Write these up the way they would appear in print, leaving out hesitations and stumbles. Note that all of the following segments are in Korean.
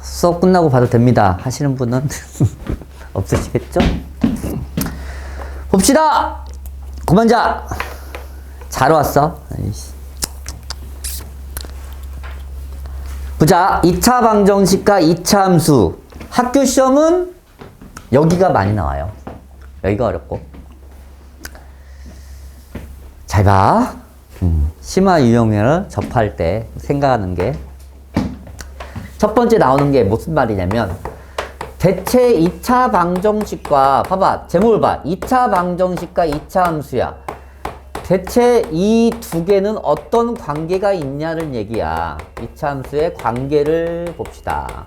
수업 끝나고 봐도 됩니다 하시는 분은 없으시겠죠? 봅시다. 그만 자. 잘 왔어. 에이씨. 보자. 2차 방정식과 2차 함수. 학교 시험은 여기가 많이 나와요. 여기가 어렵고. 잘 봐. 심화 유형을 접할 때 생각하는 게 첫 번째 나오는 게 무슨 말이냐면 대체 2차 방정식과 봐봐. 제목을 봐. 2차 방정식과 2차 함수야. 대체 이 두 개는 어떤 관계가 있냐는 얘기야. 2차 함수의 관계를 봅시다.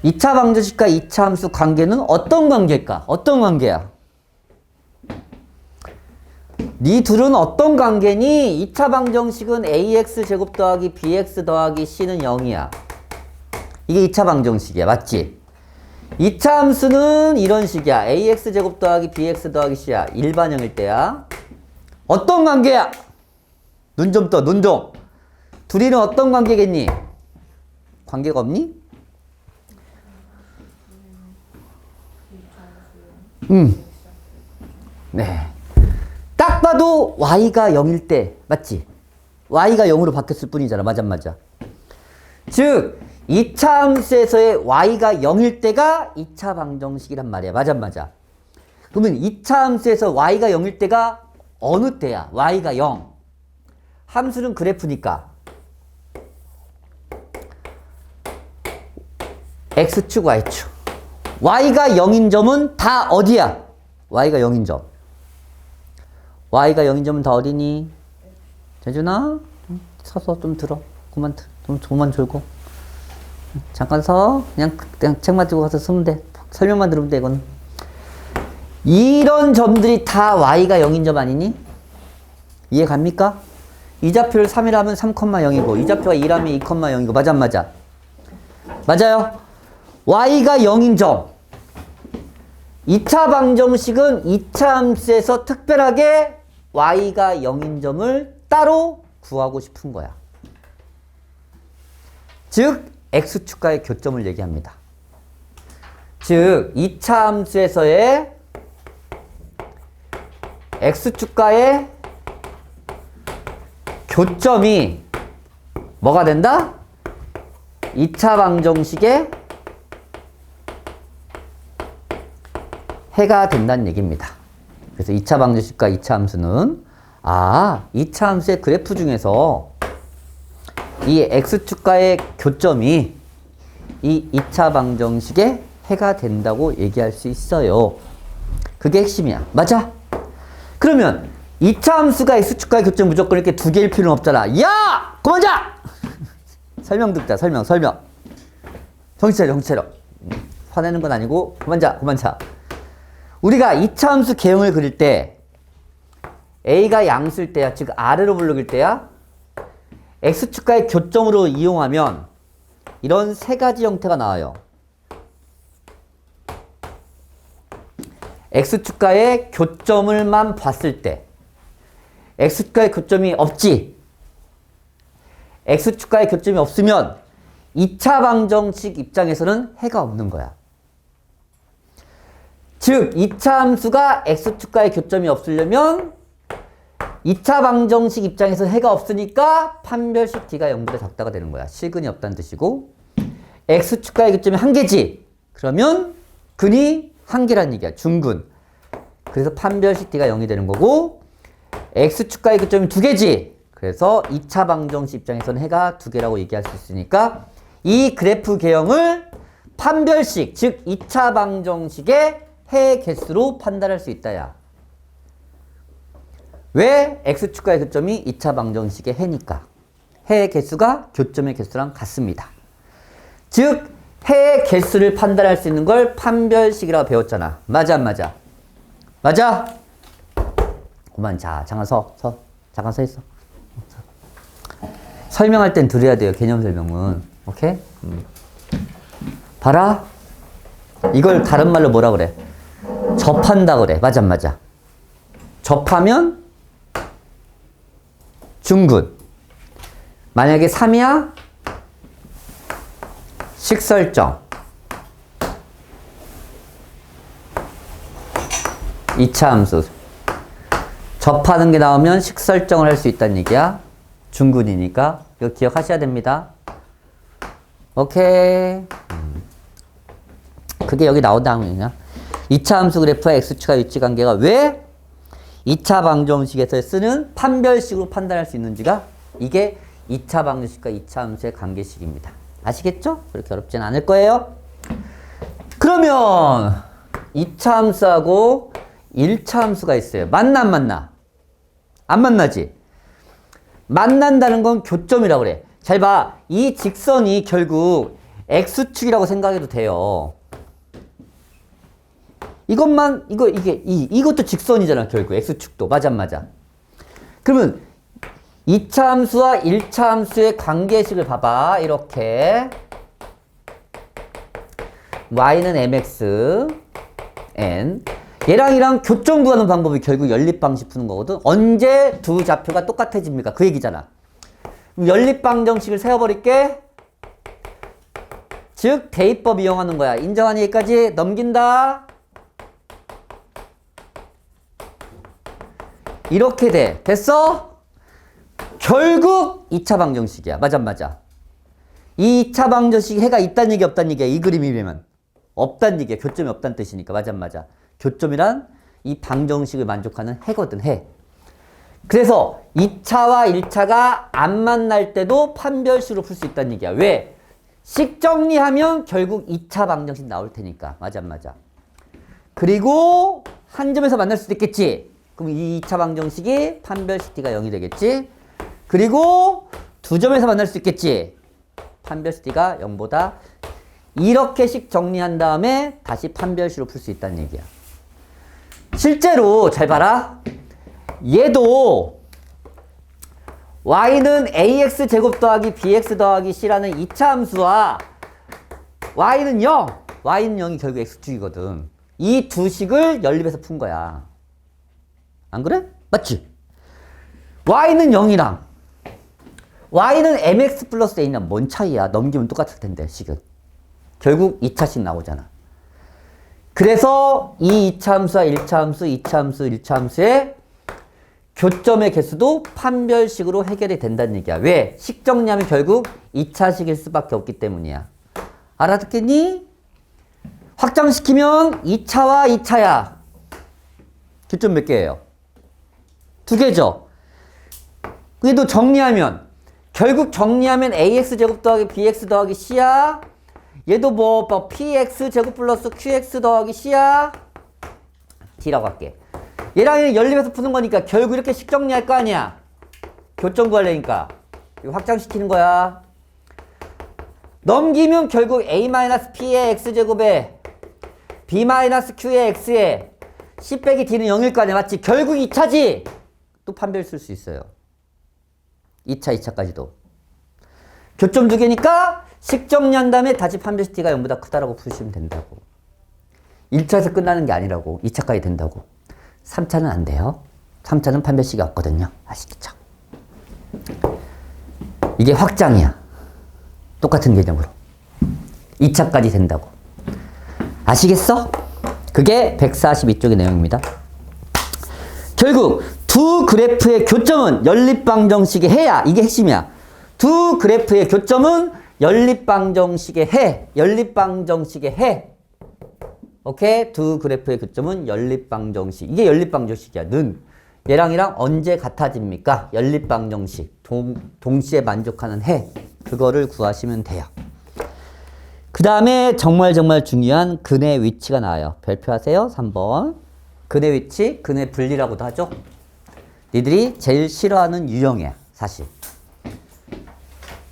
2차 방정식과 2차 함수 관계는 어떤 관계일까? 어떤 관계야? 네 둘은 어떤 관계니? 2차 방정식은 ax 제곱 더하기 bx 더하기 c는 0이야. 이게 2차 방정식이야. 맞지? 2차 함수는 이런 식이야. ax 제곱 더하기 bx 더하기 c야. 일반형일 때야. 어떤 관계야? 눈 좀 떠. 눈 좀. 둘이는 어떤 관계겠니? 관계가 없니? 네. 딱 봐도 y가 0일 때 맞지? y가 0으로 바뀌었을 뿐이잖아. 맞아 맞아. 즉 2차 함수에서의 y가 0일 때가 2차 방정식이란 말이야. 맞아 맞아. 그러면 2차 함수에서 y가 0일 때가 어느 때야? y가 0. 함수는 그래프니까 x축 y축. y가 0인 점은 다 어디야? y가 0인 점. y가 0인 점은 다 어디니? 재준아? 서서 좀 들어. 그만 졸고. 잠깐 서. 그냥 책만 들고 가서 쓰면 돼. 설명만 들으면 돼, 이거는. 이런 점들이 다 y가 0인 점 아니니? 이해 갑니까? 이 좌표를 3이라면 3,0이고, 이 좌표가 2라면 2,0이고, 맞아, 맞아. 맞아요? y가 0인 점. 2차 방정식은 2차 함수에서 특별하게 y가 0인 점을 따로 구하고 싶은 거야. 즉, x축과의 교점을 얘기합니다. 즉, 2차 함수에서의 x축과의 교점이 뭐가 된다? 2차 방정식의 해가 된다는 얘기입니다. 그래서 2차 방정식과 2차 함수는 2차 함수의 그래프 중에서 이 x축과의 교점이 이 2차 방정식의 해가 된다고 얘기할 수 있어요. 그게 핵심이야. 맞아? 그러면 2차 함수가 x축과의 교점 무조건 이렇게 두 개일 필요는 없잖아. 야! 그만 자! 설명 듣자. 설명. 정신 차려. 화내는 건 아니고 그만 자. 우리가 2차 함수 개형을 그릴 때 a가 양수일 때야. 즉 아래로 불러길 때야. x축과의 교점으로 이용하면 이런 세 가지 형태가 나와요. x축과의 교점을만 봤을 때 x축과의 교점이 없지. x축과의 교점이 없으면 2차 방정식 입장에서는 해가 없는 거야. 즉 2차 함수가 x축과의 교점이 없으려면 2차 방정식 입장에서 해가 없으니까 판별식 d가 0보다 작다가 되는 거야. 실근이 없다는 뜻이고 x축과의 교점이 1개지. 그러면 근이 1개란 얘기야. 중근. 그래서 판별식 d가 0이 되는 거고 x축과의 교점이 2개지. 그래서 2차 방정식 입장에서는 해가 2개라고 얘기할 수 있으니까 이 그래프 개형을 판별식, 즉 2차 방정식의 해 개수로 판단할 수 있다야. 왜? x축과의 교점이 2차 방정식의 해니까. 해의 개수가 교점의 개수랑 같습니다. 즉 해의 개수를 판단할 수 있는 걸 판별식이라고 배웠잖아. 맞아 안 맞아? 맞아? 그만 자. 잠깐 서. 잠깐 서 있어. 설명할 땐 들어야 돼요. 개념 설명은. 오케이? 봐라. 이걸 다른 말로 뭐라 그래? 접한다 그래. 맞아 안 맞아? 접하면 중근. 만약에 3이야? 식설정. 2차 함수. 접하는 게 나오면 식설정을 할 수 있다는 얘기야. 중근이니까. 이거 기억하셔야 됩니다. 오케이. 그게 여기 나온다는 2차 함수 그래프와 x축과 위치 관계가 왜 2차 방정식에서 쓰는 판별식으로 판단할 수 있는지가 이게 2차 방정식과 2차 함수의 관계식입니다. 아시겠죠? 그렇게 어렵진 않을 거예요. 그러면 2차 함수하고 1차 함수가 있어요. 만나 안 만나? 안 만나지? 만난다는 건 교점이라고 그래. 잘 봐. 이 직선이 결국 x축이라고 생각해도 돼요. 이것도 직선이잖아, 결국. x축도. 맞아, 맞아. 그러면 2차 함수와 1차 함수의 관계식을 봐봐. 이렇게. y는 mx, n. 얘랑 교점 구하는 방법이 결국 연립방식 푸는 거거든. 언제 두 좌표가 똑같아집니까? 그 얘기잖아. 그럼 연립방정식을 세워버릴게. 즉, 대입법 이용하는 거야. 인정하니 여기까지 넘긴다. 이렇게 돼. 됐어? 결국 2차 방정식이야. 맞아, 맞아. 이 2차 방정식이 해가 있다는 얘기, 없다는 얘기야. 이 그림이면. 없다는 얘기야. 교점이 없다는 뜻이니까. 맞아, 맞아. 교점이란 이 방정식을 만족하는 해거든, 해. 그래서 2차와 1차가 안 만날 때도 판별식으로 풀 수 있다는 얘기야. 왜? 식 정리하면 결국 2차 방정식 나올 테니까. 맞아, 맞아. 그리고 한 점에서 만날 수도 있겠지. 그럼 이 2차 방정식이 판별식 t가 0이 되겠지. 그리고 두 점에서 만날 수 있겠지. 판별식 t가 0보다 이렇게 식 정리한 다음에 다시 판별식으로 풀 수 있다는 얘기야. 실제로 잘 봐라. 얘도 y는 ax 제곱 더하기 bx 더하기 c라는 2차 함수와 y는 0, y는 0이 결국 x축이거든. 이 두 식을 연립해서 푼 거야. 안 그래? 맞지? y는 0이랑 y는 mx 플러스 a랑 뭔 차이야? 넘기면 똑같을 텐데 식은. 결국 2차식 나오잖아. 그래서 이 2차 함수와 1차 함수, 2차 함수, 1차 함수의 교점의 개수도 판별식으로 해결이 된다는 얘기야. 왜? 식 정리하면 결국 2차식일 수밖에 없기 때문이야. 알아듣겠니? 확장시키면 2차와 2차야. 교점 몇 개예요? 2개죠? 그래도 정리하면 결국 정리하면 ax 제곱 더하기 bx 더하기 c야. 얘도 뭐 px 제곱 플러스 qx 더하기 c야. t라고 할게. 얘랑 연립해서 푸는 거니까 결국 이렇게 식 정리할 거 아니야. 교점 구하려니까 이거 확장시키는 거야. 넘기면 결국 a-p의 x제곱에 b-q의 x에 c 빼기 d는 0일 거 아니야. 맞지? 결국 2차지. 또 판별 쓸 수 있어요. 2차, 2차까지도. 교점 2개니까 식 정리한 다음에 다시 판별식 t가 0보다 크다라고 푸시면 된다고. 1차에서 끝나는 게 아니라고. 2차까지 된다고. 3차는 안 돼요. 3차는 판별식이 없거든요. 아시겠죠? 이게 확장이야. 똑같은 개념으로. 2차까지 된다고. 아시겠어? 그게 142쪽의 내용입니다. 결국 두 그래프의 교점은 연립방정식의 해야. 이게 핵심이야. 두 그래프의 교점은 연립방정식의 해. 연립방정식의 해. 오케이? 두 그래프의 교점은 연립방정식. 이게 연립방정식이야. 는. 얘랑 언제 같아집니까? 연립방정식. 동시에 만족하는 해. 그거를 구하시면 돼요. 그 다음에 정말 중요한 근의 위치가 나와요. 별표하세요. 3번. 근의 위치, 근의 분리라고도 하죠. 니들이 제일 싫어하는 유형이야. 사실.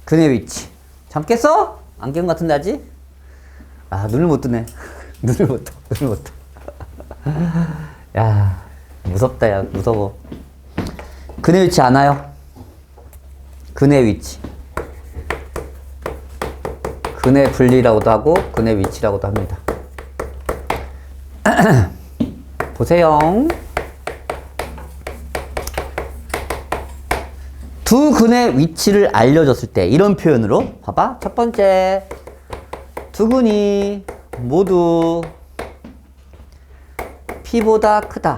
근의 위치. 잠깼어? 안깬 것 같은데 아직? 아, 눈을 못 뜨네. 눈을 못 떠. 야, 무섭다, 야, 무서워. 근의 위치 아나요? 근의 위치. 근의 분리라고도 하고, 근의 위치라고도 합니다. 보세요. 두 근의 위치를 알려줬을 때, 이런 표현으로, 봐봐. 첫 번째, 두근이 모두 P보다 크다.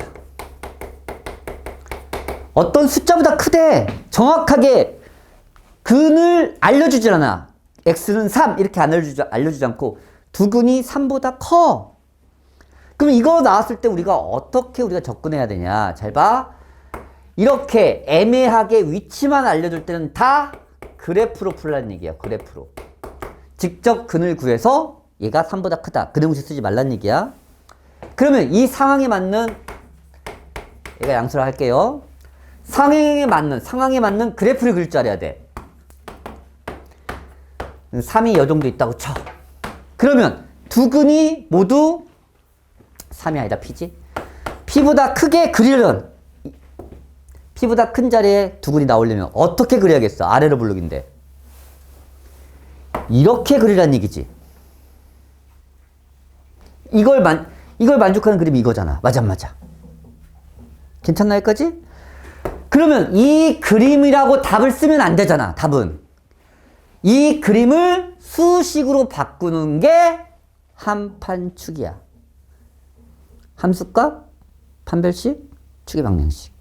어떤 숫자보다 크대. 정확하게 근을 알려주질 않아. x는 3 이렇게 알려주지 않고 두근이 3보다 커. 그럼 이거 나왔을 때 어떻게 우리가 접근해야 되냐. 잘 봐. 이렇게 애매하게 위치만 알려줄 때는 다 그래프로 풀라는 얘기야. 그래프로. 직접 근을 구해서 얘가 3보다 크다. 근의 공식 쓰지 말란 얘기야. 그러면 이 상황에 맞는 얘가 양수를 할게요. 상황에 맞는 그래프를 그릴 줄 알아야 돼. 3이 이 정도 있다고 쳐. 그러면 두 근이 모두 3이 아니다 P지. P보다 크게 그리려면 P보다 큰 자리에 두 근이 나오려면 어떻게 그려야겠어? 아래로 블록인데. 이렇게 그리란 얘기지. 이걸 만족하는 그림이 이거잖아. 맞아. 괜찮나 여기까지? 그러면 이 그림이라고 답을 쓰면 안 되잖아. 답은. 이 그림을 수식으로 바꾸는 게 한판축이야. 함수값, 판별식, 축의 방정식.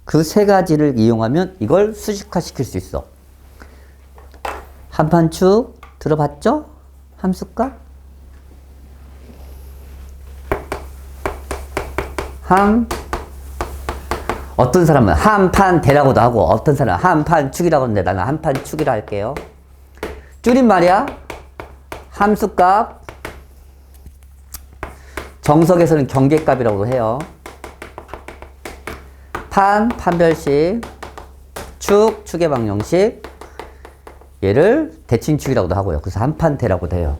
그 세 가지를 이용하면 이걸 수식화시킬 수 있어. 한판축 들어봤죠? 함수값? 어떤 사람은 한판대라고도 하고 어떤 사람은 한판축이라고 하는데 나는 한판축이라 할게요. 줄임말이야. 함수값, 정석에서는 경계값이라고도 해요. 판별식, 축의 방정식, 얘를 대칭축이라고도 하고요. 그래서 한판대라고도 해요.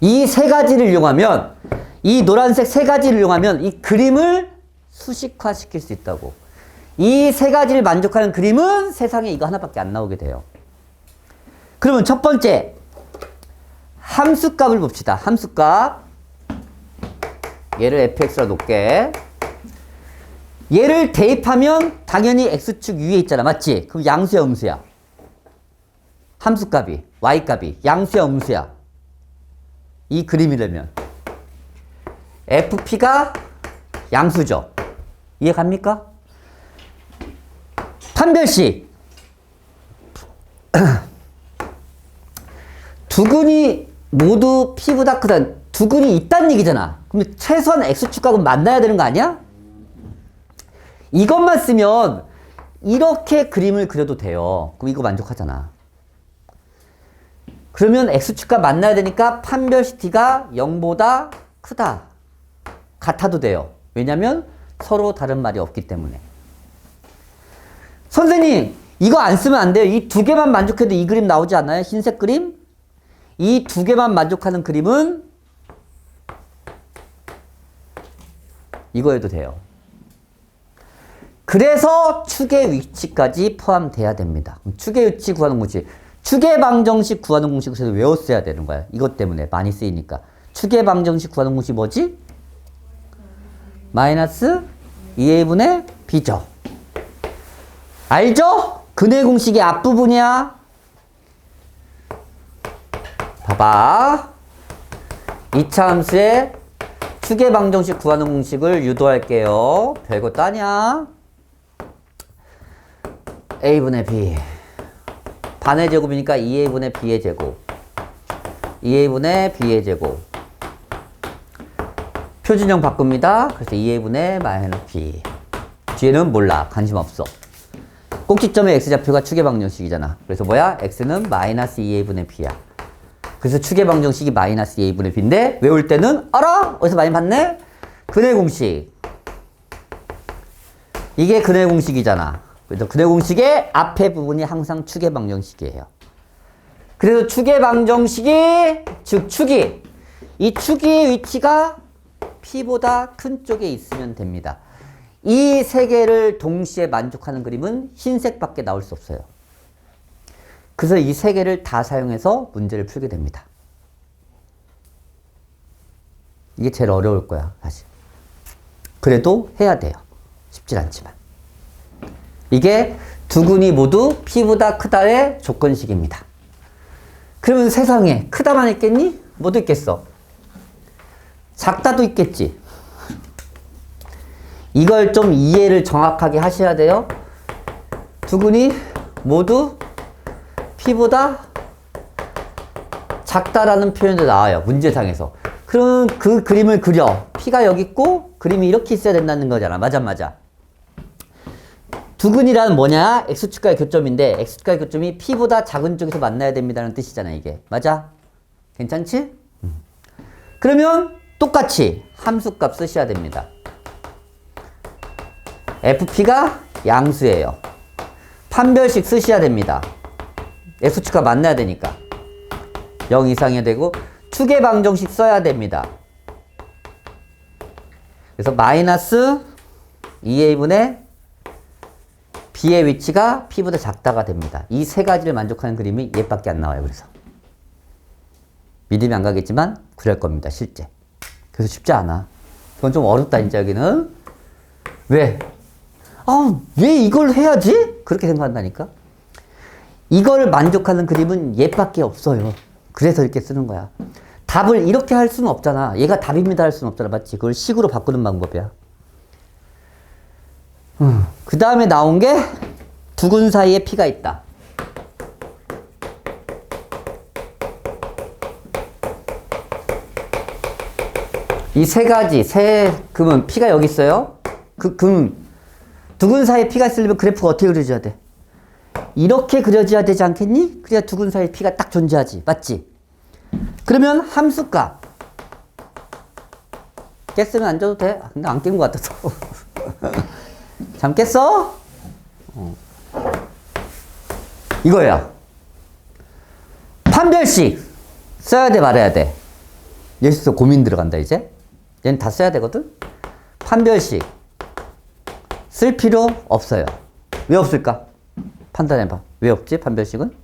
이 세 가지를 이용하면, 이 노란색 세 가지를 이용하면 이 그림을 수식화시킬 수 있다고. 이 세 가지를 만족하는 그림은 세상에 이거 하나밖에 안 나오게 돼요. 그러면 첫 번째, 함수값을 봅시다. 함수값. 얘를 fx로 놓게. 얘를 대입하면 당연히 x축 위에 있잖아. 맞지? 그럼 양수야, 음수야? 함수값이, y값이 양수야, 음수야? 이 그림이라면 fp가 양수죠. 이해 갑니까? 판별식. 두 근이 모두 P보다 크다. 두 근이 있다는 얘기잖아. 그럼 최소한 X축각은 만나야 되는 거 아니야? 이것만 쓰면 이렇게 그림을 그려도 돼요. 그럼 이거 만족하잖아. 그러면 X축각 만나야 되니까 판별식 T가 0보다 크다. 같아도 돼요. 왜냐면 서로 다른 말이 없기 때문에. 선생님, 이거 안 쓰면 안 돼요. 이 두 개만 만족해도 이 그림 나오지 않나요? 흰색 그림? 이 두 개만 만족하는 그림은 이거 해도 돼요. 그래서 축의 위치까지 포함돼야 됩니다. 축의 위치 구하는 공식, 축의 방정식 구하는 공식을 외웠어야 되는 거야. 이것 때문에 많이 쓰이니까. 축의 방정식 구하는 공식이 뭐지? 마이너스 2a분의 b죠. 알죠? 근의 공식의 앞부분이야. 봐봐. 2차 함수의 축의 방정식 구하는 공식을 유도할게요. 별거 따냐? a분의 b. 반의 제곱이니까 2a분의 b의 제곱. 2a분의 b의 제곱. 표준형 바꿉니다. 그래서 2a분의 마이너스 b. 뒤에는 몰라. 관심 없어. 꼭지점의 x좌표가 축의 방정식이잖아. 그래서 뭐야? x는 마이너스 2a분의 b야. 그래서 축의 방정식이 마이너스 2a분의 b인데 외울 때는 알아? 어디서 많이 봤네? 근의 공식. 이게 근의 공식이잖아. 그래서 근의 공식의 앞에 부분이 항상 축의 방정식이에요. 그래서 축의 방정식이, 즉 축이, 이 축의 위치가 P보다 큰 쪽에 있으면 됩니다. 이 세 개를 동시에 만족하는 그림은 흰색밖에 나올 수 없어요. 그래서 이 세 개를 다 사용해서 문제를 풀게 됩니다. 이게 제일 어려울 거야, 사실. 그래도 해야 돼요. 쉽진 않지만. 이게 두 근이 모두 P보다 크다의 조건식입니다. 그러면 세상에 크다만 있겠니? 뭐도 있겠어? 작다도 있겠지. 이걸 좀 이해를 정확하게 하셔야 돼요. 두근이 모두 P보다 작다라는 표현도 나와요. 문제상에서. 그럼 그 그림을 그려. P가 여기 있고 그림이 이렇게 있어야 된다는 거잖아. 맞아. 두근이란 뭐냐? X축과의 교점인데 X축과의 교점이 P보다 작은 쪽에서 만나야 됩니다는 뜻이잖아, 이게. 맞아? 괜찮지? 그러면 똑같이 함수값 쓰셔야 됩니다. FP가 양수예요. 판별식 쓰셔야 됩니다. X축과 만나야 되니까. 0 이상이 되고 축의 방정식 써야 됩니다. 그래서 마이너스 2a분의 b의 위치가 p보다 작다가 됩니다. 이 세 가지를 만족하는 그림이 얘밖에 안 나와요. 그래서 믿음이 안 가겠지만 그럴 겁니다. 실제. 그래서 쉽지 않아. 그건 좀 어렵다 진짜 여기는. 왜? 왜 이걸 해야지? 그렇게 생각한다니까. 이걸 만족하는 그림은 얘밖에 없어요. 그래서 이렇게 쓰는 거야. 답을 이렇게 할 수는 없잖아. 얘가 답입니다 할 수는 없잖아. 맞지? 그걸 식으로 바꾸는 방법이야. 그 다음에 나온 게 두근 사이에 P가 있다. 이 세 가지, 그러면 P가 여기 있어요. 그럼 두근 사이에 P가 있으려면 그래프가 어떻게 그려져야 돼? 이렇게 그려져야 되지 않겠니? 그래야 두근 사이에 P가 딱 존재하지. 맞지? 그러면 함수값. 깼으면 안 줘도 돼? 근데 안 깬 것 같아서. 잠 깼어? 이거야. 판별식 써야 돼 말아야 돼? 여기서 고민 들어간다 이제. 얘는 다 써야 되거든. 판별식 쓸 필요 없어요. 왜 없을까? 판단해봐. 왜 없지 판별식은?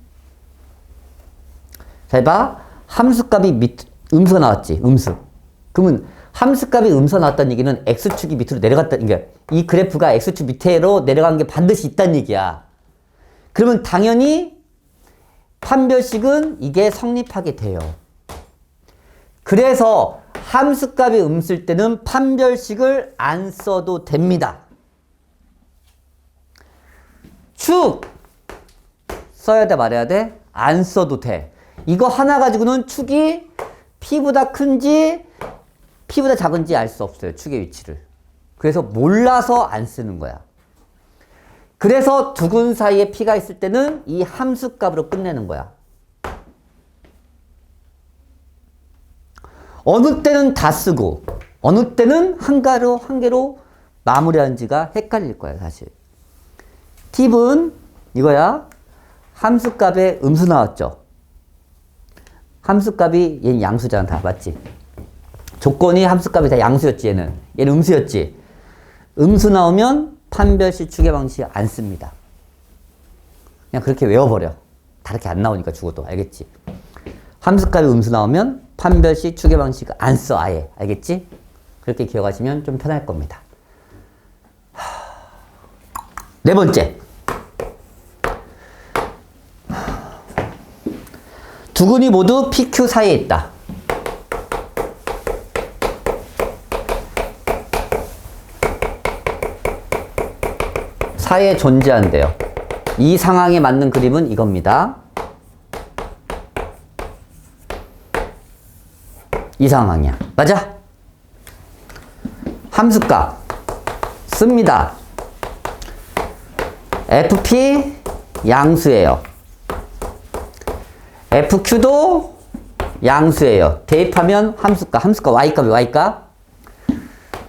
잘 봐. 함수값이 음수가 나왔지. 음수. 그러면 함수값이 음수가 나왔다는 얘기는 x축이 밑으로 내려갔다. 그러니까 이 그래프가 x축 밑으로 내려간 게 반드시 있다는 얘기야. 그러면 당연히 판별식은 이게 성립하게 돼요. 그래서 함수값이 음수일 때는 판별식을 안 써도 됩니다. 축 써야 돼 말해야 돼? 안 써도 돼. 이거 하나 가지고는 축이 P보다 큰지 P보다 작은지 알 수 없어요. 축의 위치를. 그래서 몰라서 안 쓰는 거야. 그래서 두근 사이에 P가 있을 때는 이 함수값으로 끝내는 거야. 어느 때는 다 쓰고 어느 때는 한 개로 마무리하는지가 헷갈릴 거야 사실. 팁은 이거야. 함수값에 음수 나왔죠. 함수값이 얘는 양수잖아 다. 맞지? 조건이 함수값이 다 양수였지. 얘는 음수였지. 음수 나오면 판별식 축의 방식 안 씁니다. 그냥 그렇게 외워버려. 다르게 안 나오니까 죽어도. 알겠지? 함수값이 음수 나오면 판별식 축의 방식 안 써 아예. 알겠지? 그렇게 기억하시면 좀 편할 겁니다. 네 번째. 두근이 모두 PQ 사이에 있다. 사이에 존재한대요. 이 상황에 맞는 그림은 이겁니다. 이 상황이야. 맞아? 함수값 씁니다. FP 양수예요. FQ도 양수예요. 대입하면 함수값 Y값이 Y값.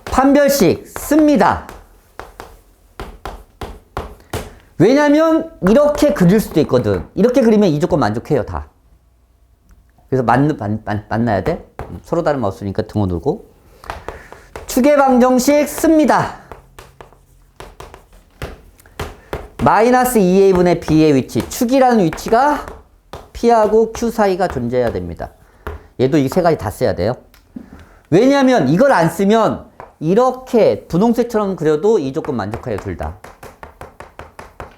판별식 씁니다. 왜냐면 이렇게 그릴 수도 있거든. 이렇게 그리면 이 조건 만족해요 다. 그래서 만나야 돼. 서로 다른 없으니까 등호 두고. 축의 방정식 씁니다. 마이너스 2a분의 b의 위치. 축이라는 위치가 P하고 Q 사이가 존재해야 됩니다. 얘도 이 세 가지 다 써야 돼요. 왜냐면 이걸 안 쓰면 이렇게 분홍색처럼 그려도 이 조건 만족해요 둘 다.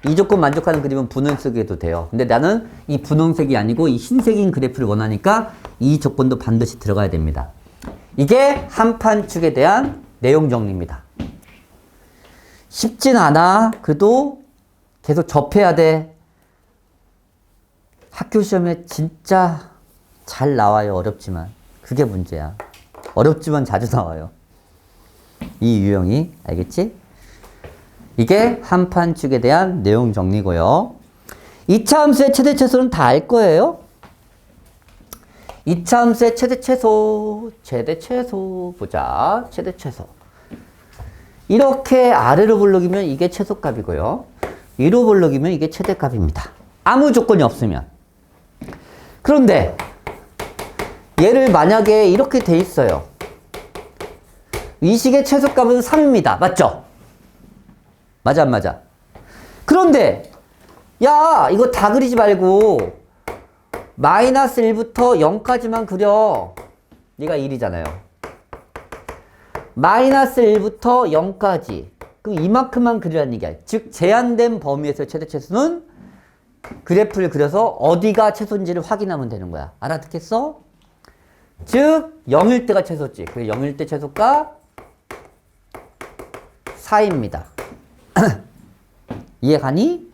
이 조건 만족하는 그림은 분홍색이 해도 돼요. 근데 나는 이 분홍색이 아니고 이 흰색인 그래프를 원하니까 이 조건도 반드시 들어가야 됩니다. 이게 한판축에 대한 내용 정리입니다. 쉽진 않아. 그래도 계속 접해야 돼. 학교 시험에 진짜 잘 나와요. 어렵지만. 그게 문제야. 어렵지만 자주 나와요. 이 유형이. 알겠지? 이게 한판축에 대한 내용 정리고요. 2차 함수의 최대 최소는 다 알 거예요. 2차 함수의 최대 최소 보자. 최대 최소. 이렇게 아래로 볼록이면 이게 최소값이고요. 위로 볼록이면 이게 최대값입니다. 아무 조건이 없으면. 그런데 얘를 만약에 이렇게 돼 있어요. 이 식의 최소값은 3입니다. 맞죠? 맞아 안 맞아? 그런데 야 이거 다 그리지 말고 마이너스 1부터 0까지만 그려. 얘가 1이잖아요. 마이너스 1부터 0까지. 그럼 이만큼만 그리라는 얘기야. 즉 제한된 범위에서 최대 최소는 그래프를 그려서 어디가 최소인지를 확인하면 되는 거야. 알아듣겠어? 즉 0일 때가 최소지. 그래서 0일 때 최소값 4입니다. 이해가니?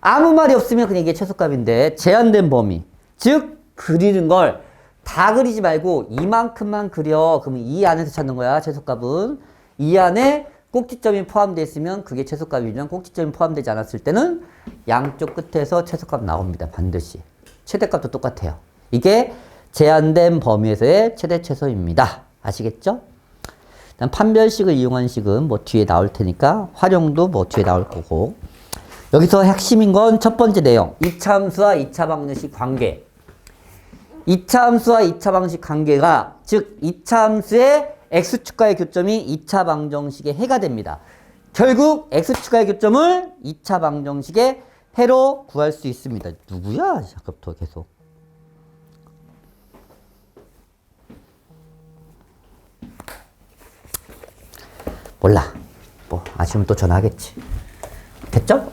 아무 말이 없으면 그냥 이게 최소값인데 제한된 범위. 즉 그리는 걸 다 그리지 말고 이만큼만 그려. 그러면 이 안에서 찾는 거야. 최소값은. 이 안에 꼭지점이 포함되어 있으면 그게 최소값이지만 꼭지점이 포함되지 않았을 때는 양쪽 끝에서 최소값 나옵니다. 반드시. 최대값도 똑같아요. 이게 제한된 범위에서의 최대 최소입니다. 아시겠죠? 일단 판별식을 이용한 식은 뭐 뒤에 나올 테니까 활용도 뭐 뒤에 나올 거고. 여기서 핵심인 건 첫 번째 내용. 2차 함수와 2차 방정식 관계. 2차 함수와 2차 방정식 관계가 즉 2차 함수의 x축과의 교점이 2차 방정식의 해가 됩니다. 결국 x축과의 교점을 2차 방정식의 해로 구할 수 있습니다. 누구야? 아까부터 계속. 몰라. 뭐 아시면 또 전화하겠지. 됐죠?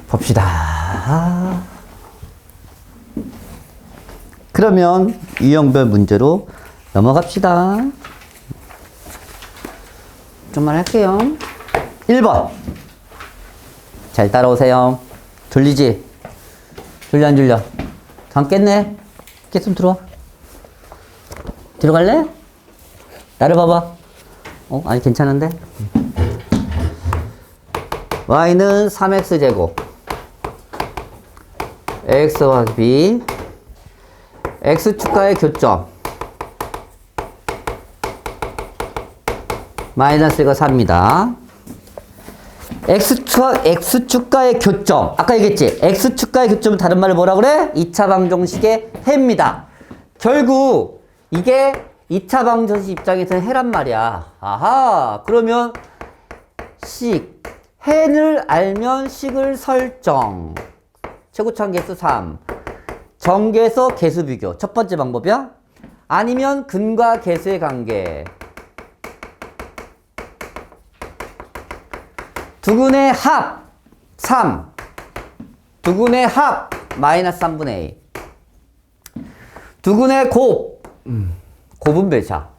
봅시다. 그러면 유형별 문제로 넘어갑시다. 좀만 할게요. 1번. 잘 따라오세요. 졸리지? 졸려 안 졸려? 잠 깼네? 깼으면 들어와. 들어갈래? 나를 봐봐. 아니 괜찮은데? y는 3x제곱 x 더하기 b x축과의 교점 마이너스 1가 4입니다. x축과의 교점 아까 얘기했지? x축과의 교점은 다른 말로 뭐라 그래? 2차 방정식의 해입니다. 결국 이게 2차 방정식 입장에서는 해란 말이야. 아하 그러면 식 해를 알면 식을 설정 최고차원 개수 3 정계에서 개수 비교 첫 번째 방법이야. 아니면 근과 개수의 관계 두근의 합 3 두근의 합 마이너스 3분의 1 두근의 곱은 몇이야?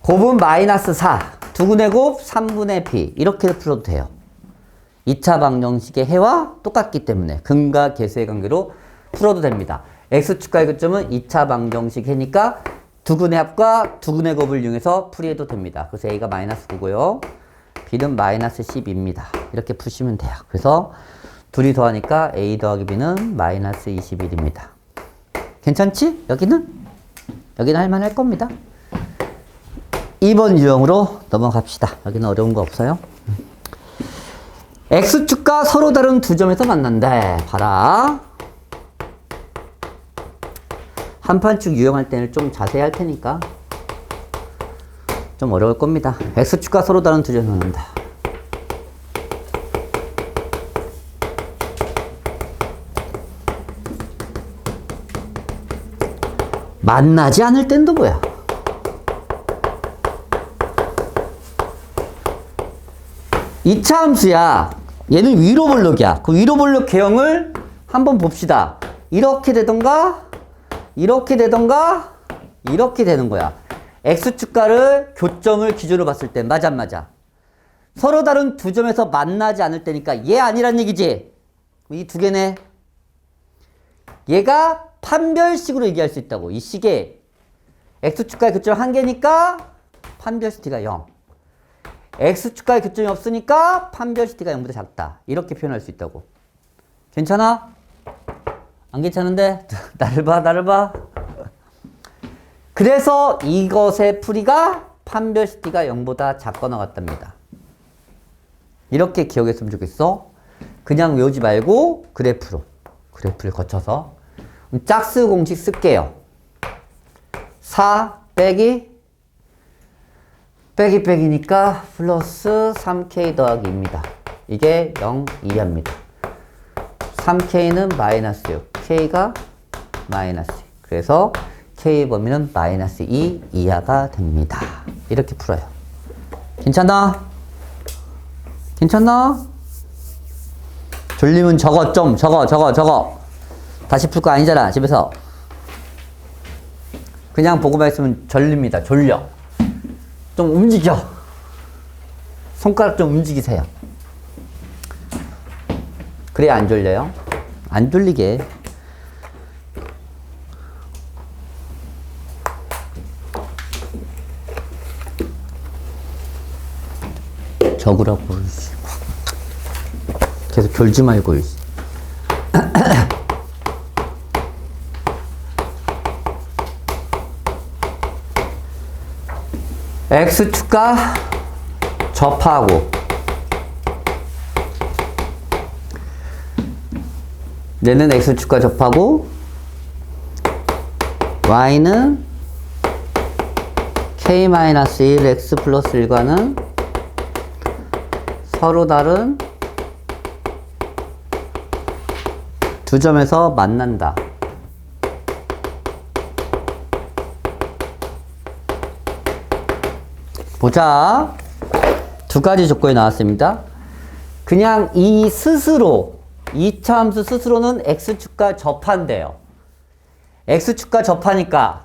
곱은 마이너스 4 두근의 곱 3분의 p 이렇게 풀어도 돼요. 2차 방정식의 해와 똑같기 때문에 근과 개수의 관계로 풀어도 됩니다. x축과의 교점은 2차 방정식 해니까 두근의 합과 두근의 곱을 이용해서 풀이해도 됩니다. 그래서 a가 마이너스 9고요. b는 마이너스 10입니다. 이렇게 푸시면 돼요. 그래서 둘이 더하니까 a 더하기 b는 마이너스 21입니다. 괜찮지? 여기는 할만할 겁니다. 2번 유형으로 넘어갑시다. 여기는 어려운 거 없어요. x축과 서로 다른 두 점에서 만난대. 봐라. 한판축 유형할 때는 좀 자세히 할 테니까 좀 어려울 겁니다. x축과 서로 다른 두 점에서 만난다. 만나지 않을 땐 또 뭐야? 2차 함수야. 얘는 위로 볼록이야. 그 위로 볼록 개형을 한번 봅시다. 이렇게 되던가, 이렇게 되던가, 이렇게 되는 거야. x축가를 교점을 기준으로 봤을 때 맞아 안 맞아? 서로 다른 두 점에서 만나지 않을 때니까 얘 아니란 얘기지? 이 두 개네. 얘가 판별식으로 얘기할 수 있다고. 이 식에 x축가의 교점 한 개니까 판별식 t가 0. x축가의 교점이 없으니까 판별식 t가 0보다 작다. 이렇게 표현할 수 있다고. 괜찮아? 안 괜찮은데? 나를 봐, 나를 봐. 그래서 이것의 풀이가 판별식 t가 0보다 작거나 같답니다. 이렇게 기억했으면 좋겠어. 그냥 외우지 말고 그래프를 거쳐서 짝수 공식 쓸게요. 4 빼기 빼기니까 플러스 3k 더하기 2입니다. 이게 0 이하입니다. 3k는 마이너스 6, k가 마이너스 2. 그래서 k 범위는 마이너스 2 이하가 됩니다. 이렇게 풀어요. 괜찮아? 괜찮나? 졸리면 적어. 다시 풀 거 아니잖아, 집에서. 그냥 보고만 있으면 졸립니다. 졸려. 좀 움직여. 손가락 좀 움직이세요. 그래야 안 졸려요. 안 졸리게. 적으라고. 계속 졸지 말고. x축가 접하고 얘는 x축가 접하고 y는 k-1 x 플러스 1과는 서로 다른 두 점에서 만난다. 보자. 두 가지 조건이 나왔습니다. 그냥 이 스스로, 2차 함수 스스로는 x축과 접한대요. x축과 접하니까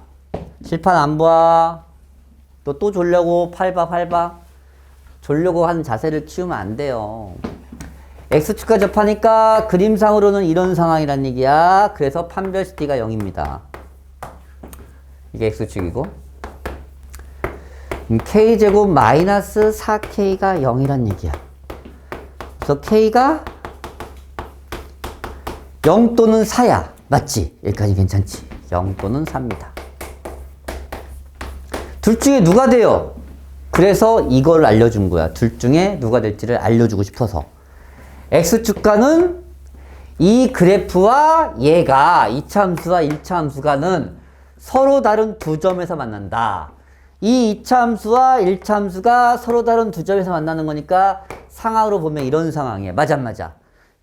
칠판 안 봐. 또 졸려고 팔 봐. 졸려고 하는 자세를 키우면 안 돼요. x축과 접하니까 그림상으로는 이런 상황이란 얘기야. 그래서 판별식 t가 0입니다. 이게 x축이고 k제곱 마이너스 4k가 0이란 얘기야. 그래서 k가 0 또는 4야. 맞지? 여기까지 괜찮지? 0 또는 4입니다. 둘 중에 누가 돼요? 그래서 이걸 알려준 거야. 둘 중에 누가 될지를 알려주고 싶어서. x축가는 이 그래프와 얘가 2차 함수와 1차 함수가는 서로 다른 두 점에서 만난다. 이 2차 함수와 1차 함수가 서로 다른 두 점에서 만나는 거니까 상황으로 보면 이런 상황이야. 맞아 안 맞아?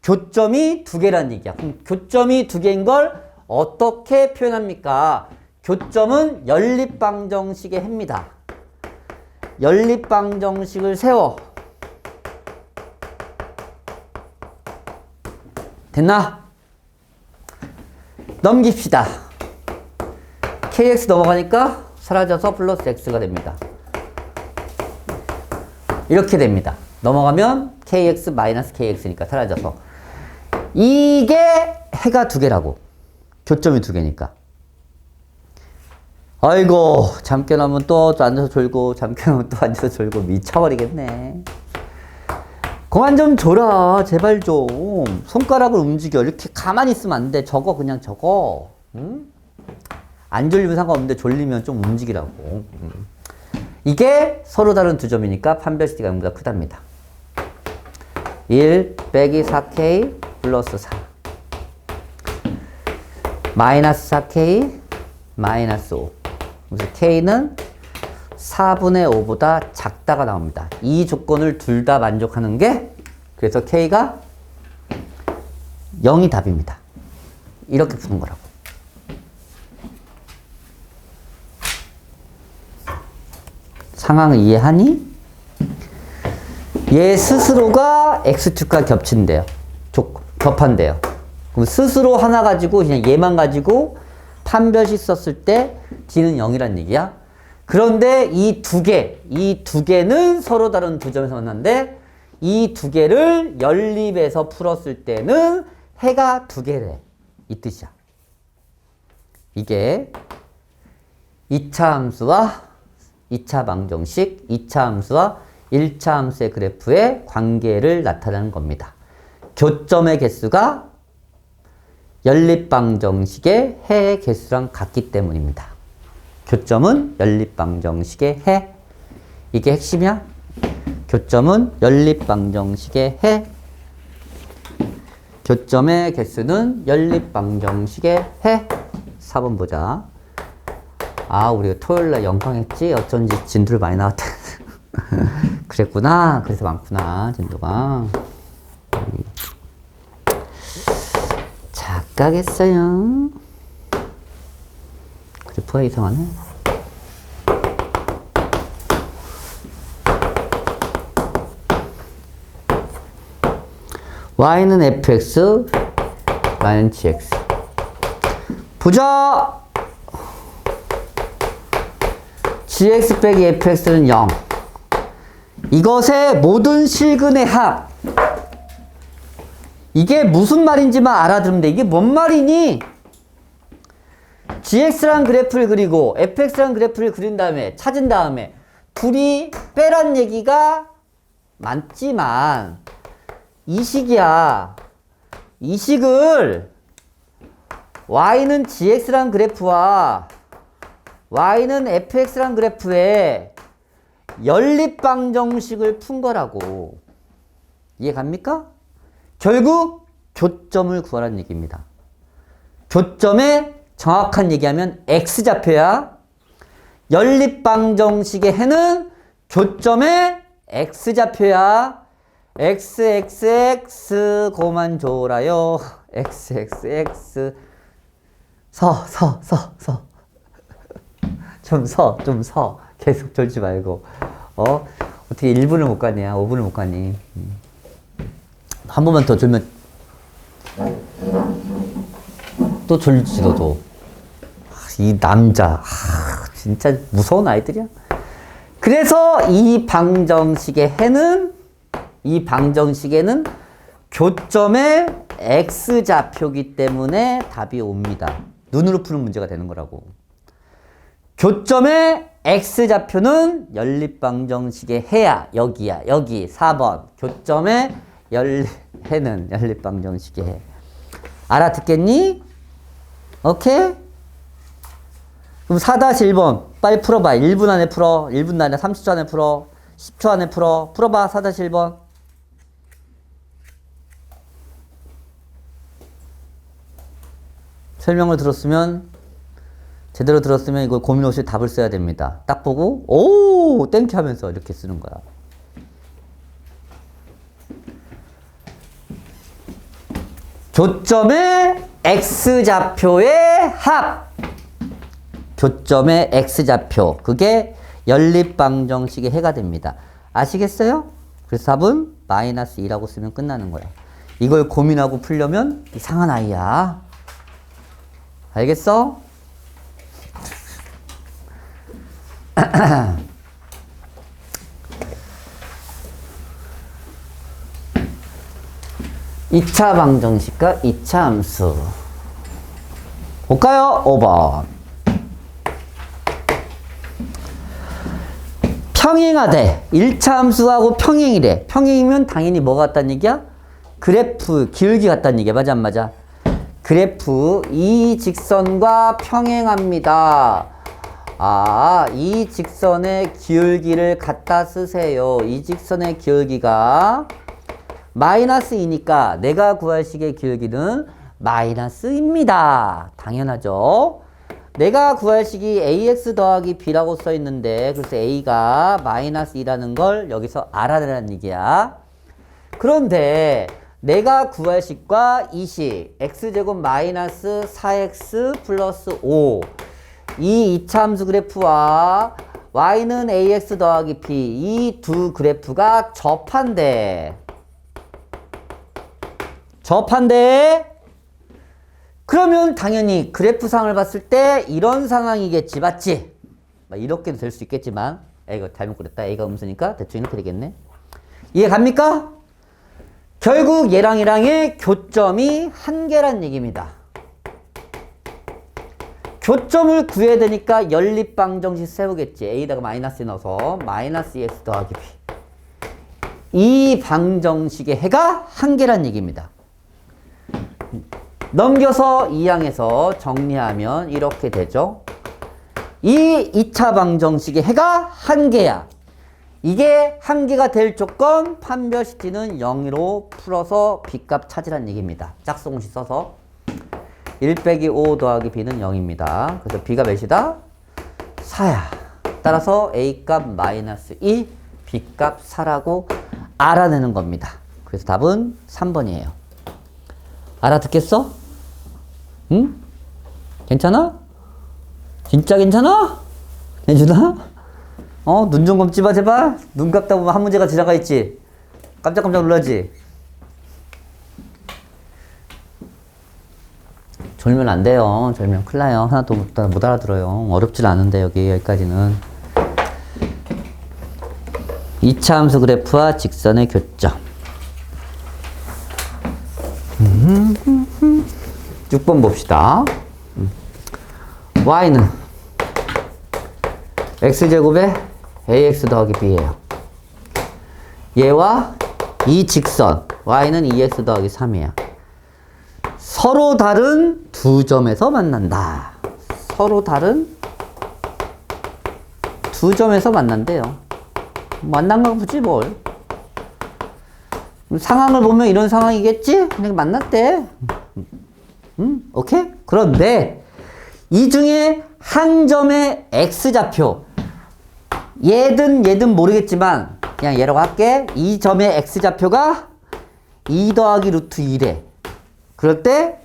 교점이 두 개란 얘기야. 그럼 교점이 두 개인 걸 어떻게 표현합니까? 교점은 연립방정식의 해입니다. 연립방정식을 세워. 됐나? 넘깁시다. kx 넘어가니까 사라져서 플러스 x가 됩니다. 이렇게 넘어가면 kx 마이너스 kx니까 사라져서. 이게 해가 두 개라고. 교점이 두 개니까. 아이고, 잠 깨나면 또 앉아서 졸고, 잠 깨나면 또 앉아서 졸고, 미쳐버리겠네. 그만 좀 졸아. 제발 좀. 손가락을 움직여. 이렇게 가만히 있으면 안 돼. 적어, 그냥 적어. 응? 안 졸리면 상관없는데 졸리면 좀 움직이라고. 이게 서로 다른 두 점이니까 판별식 t가 0보다 크답니다. 1 빼기 4k 플러스 4 마이너스 4k 마이너스 5. 그래서 k는 4분의 5보다 작다가 나옵니다. 이 조건을 둘 다 만족하는 게 그래서 k가 0이 답입니다. 이렇게 푸는 거라고. 상황을 이해하니? 얘 스스로가 x축과 겹친대요. 겹한대요. 그럼 스스로 하나 가지고 그냥 얘만 가지고 판별식 썼을 때 d는 0이란 얘기야. 그런데 이 두 개는 서로 다른 두 점에서 만났는데 이 두 개를 연립해서 풀었을 때는 해가 두 개래. 이 뜻이야. 이게 2차 함수와 2차 방정식, 2차 함수와 1차 함수의 그래프의 관계를 나타내는 겁니다. 교점의 개수가 연립방정식의 해의 개수랑 같기 때문입니다. 교점은 연립방정식의 해. 이게 핵심이야. 교점은 연립방정식의 해. 교점의 개수는 연립방정식의 해. 4번 보자. 아, 우리가 토요일날 영광했지? 어쩐지 진도를 많이 나왔다. 그랬구나. 그래서 많구나, 진도가. 작가겠어요. 그래프가 이상하네. y는 fx, y는 gx. 보자! gx 빼기 fx는 0. 이것의 모든 실근의 합. 이게 무슨 말인지만 알아들으면 돼. 이게 뭔 말이니? gx란 그래프를 그리고 fx란 그래프를 그린 다음에 찾은 다음에 둘이 빼란 얘기가 많지만 이 식이야. 이 식을 y는 gx란 그래프와 y는 fx란 그래프에 연립방정식을 푼 거라고. 이해 갑니까? 결국 교점을 구하라는 얘기입니다. 교점의 정확한 얘기하면 x좌표야. 연립방정식의 해는 교점의 x좌표야. xxx 고만 줘라요. xxx 서. 좀 서. 계속 졸지 말고. 어떻게 1분을 못 가냐, 5분을 못 가니. 한 번만 더 졸면 또 졸지, 너도. 이 남자. 진짜 무서운 아이들이야. 그래서 이 방정식의 해는, 이 방정식에는 교점의 x좌표기 때문에 답이 옵니다. 눈으로 푸는 문제가 되는 거라고. 교점의 x좌표는 연립방정식의 해야. 여기야. 여기 4번. 교점의 해는 연립방정식의 해. 알아듣겠니? 오케이? 그럼 4-1번 빨리 풀어봐. 1분 안에 풀어. 1분 안에 30초 안에 풀어. 10초 안에 풀어. 풀어봐. 4-1번. 설명을 들었으면, 제대로 들었으면 이걸 고민 없이 답을 써야 됩니다. 딱 보고 오 땡큐 하면서 이렇게 쓰는 거야. 교점의 x좌표의 합. 교점의 x좌표. 그게 연립방정식의 해가 됩니다. 아시겠어요? 그래서 답은 -2라고 쓰면 끝나는 거야. 이걸 고민하고 풀려면 이상한 아이야. 알겠어? 2차 방정식과 2차 함수. 볼까요? 5번. 평행하되 1차 함수하고 평행이래. 평행이면 당연히 뭐가 같다는 얘기야? 그래프 기울기 같다는 얘기야. 맞아 안 맞아? 그래프 이 직선과 평행합니다. 아, 이 직선의 기울기를 갖다 쓰세요. 이 직선의 기울기가 -2니까 내가 구할 식의 기울기는 -입니다. 당연하죠. 내가 구할 식이 ax 더하기 b라고 써 있는데 그래서 a가 -2라는 걸 여기서 알아내라는 얘기야. 그런데 내가 구할 식과 이 식 x제곱 -4x 플러스 5 이 2차 함수 그래프와 y는 ax 더하기 b 이 두 그래프가 접한대. 그러면 당연히 그래프상을 봤을 때 이런 상황이겠지, 맞지? 이렇게도 될 수 있겠지만 이거 잘못 그렸다. a가 음수니까 대충 이렇게 되겠네. 이해 갑니까? 결국 얘랑 얘랑의 교점이 한 개란 얘기입니다. 교점을 구해야 되니까 연립방정식 세우겠지. a에다가 마이너스 넣어서 마이너스 x 더하기 b. 이 방정식의 해가 한 개란 얘기입니다. 넘겨서 2항에서 정리하면 이렇게 되죠. 이 2차 방정식의 해가 한 개야. 이게 한 개가 될 조건 판별시티는 0으로 풀어서 b값 찾으란 얘기입니다. 짝수공식 써서 1 빼기 5 더하기 b는 0입니다. 그래서 b가 몇이다? 4야. 따라서 a값 마이너스 2, b값 4라고 알아내는 겁니다. 그래서 답은 3번이에요. 알아듣겠어? 응? 괜찮아? 진짜 괜찮아? 해주나? 눈 좀 감지 마, 제발. 눈 감다 보면 한 문제가 지나가 있지. 깜짝깜짝 놀라지? 졸면 안 돼요. 졸면 큰일 나요. 하나도 못 알아들어요. 어렵질 않은데, 여기까지는. 2차 함수 그래프와 직선의 교점. 6번 봅시다. y는 x제곱에 ax 더하기 b예요. 얘와 이 직선 y는 2x 더하기 3이야. 서로 다른 두 점에서 만난다. 서로 다른 두 점에서 만난대요. 만난가 보지 뭘. 상황을 보면 이런 상황이겠지? 그냥 만났대. 오케이? 그런데 이 중에 한 점의 x좌표, 얘든 모르겠지만 그냥 얘라고 할게. 이 점의 x좌표가 2 더하기 루트 1에 그럴 때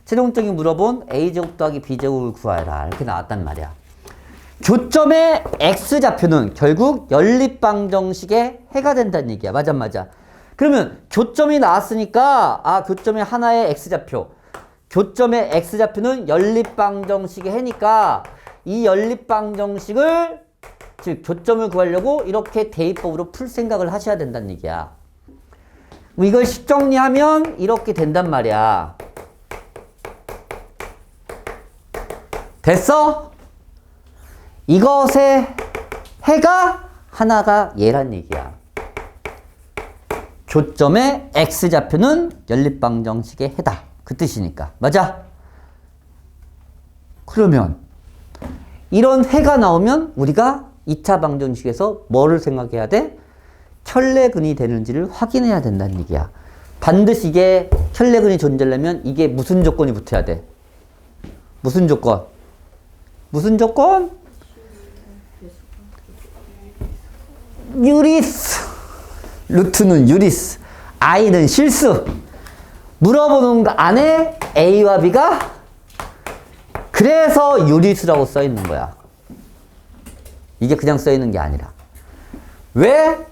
최종적인 물어본 a제곱 더하기 b제곱을 구하라 이렇게 나왔단 말이야. 교점의 x좌표는 결국 연립방정식의 해가 된다는 얘기야. 맞아. 그러면 교점이 나왔으니까 교점의 하나의 x좌표, 교점의 x좌표는 연립방정식의 해니까 이 연립방정식을 즉 교점을 구하려고 이렇게 대입법으로 풀 생각을 하셔야 된다는 얘기야. 이걸 식정리하면 이렇게 된단 말이야. 됐어? 이것의 해가 하나가 얘란 얘기야. 교점의 x좌표는 연립방정식의 해다. 그 뜻이니까. 맞아? 그러면 이런 해가 나오면 우리가 2차 방정식에서 뭐를 생각해야 돼? 켤레근이 되는지를 확인해야 된다는 얘기야. 반드시 이게 켤레근이 존재하려면 이게 무슨 조건이 붙어야 돼? 무슨 조건? 무슨 조건? 유리스. 루트는 유리스. i는 실수. 물어보는 거 안에 a와 b가 그래서 유리수라고 써 있는 거야. 이게 그냥 써 있는 게 아니라. 왜?